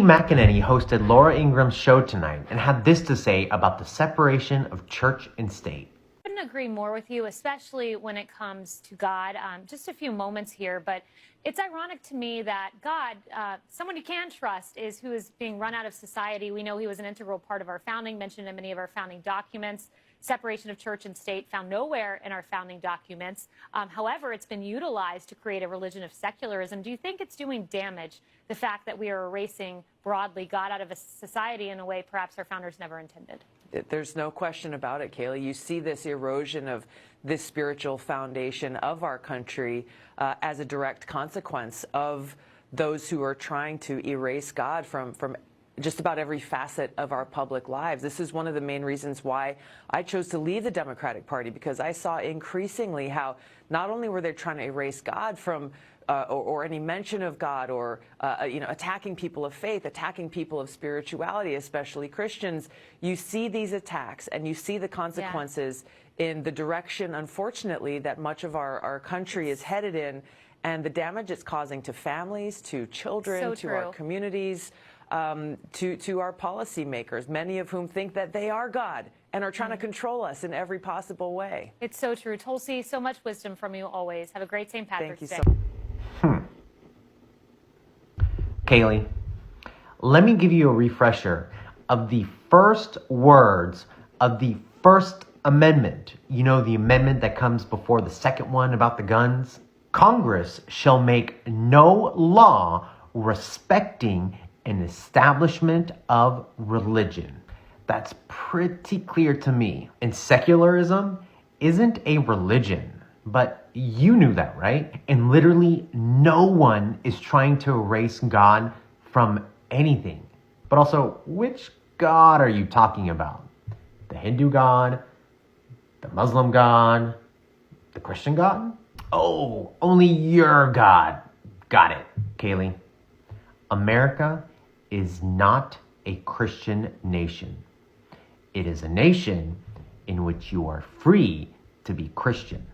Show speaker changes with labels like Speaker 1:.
Speaker 1: McEnany hosted Laura Ingram's show tonight and had this to say about the separation of church and state.
Speaker 2: I couldn't agree more with you, especially when it comes to God. Just a few moments here, but it's ironic to me that God, someone you can trust, is who is being run out of society. We know he was an integral part of our founding, mentioned in many of our founding documents. Separation of church and state found nowhere in our founding documents. However, it's been utilized to create a religion of secularism. Do you think it's doing damage, the fact that we are erasing broadly God out of a society in a way perhaps our founders never intended?
Speaker 3: There's no question about it, Kayleigh. You see this erosion of this spiritual foundation of our country as a direct consequence of those who are trying to erase God from just about every facet of our public lives. This is one of the main reasons why I chose to leave the Democratic Party, because I saw increasingly how not only were they trying to erase God from or any mention of God, or attacking people of faith, attacking people of spirituality, especially Christians. You see these attacks and you see the consequences in the direction, unfortunately, that much of our country is headed in, and the damage it's causing to families, to children, to our communities, to our policymakers, many of whom think that they are God and are trying to control us in every possible way.
Speaker 2: It's so true. Tulsi, so much wisdom from you always. Have a great St. Patrick's Day.
Speaker 3: Thank you so much.
Speaker 1: Kayleigh, let me give you a refresher of the first words of the First Amendment. You know, the amendment that comes before the second one about the guns. Congress shall make no law respecting an establishment of religion. That's pretty clear to me. And secularism isn't a religion. But you knew that, right? And literally no one is trying to erase God from anything. But also, which God are you talking about? The Hindu God? The Muslim God? The Christian God? Oh, only your God. Got it, Kayleigh. America is not a Christian nation. It is a nation in which you are free to be Christian.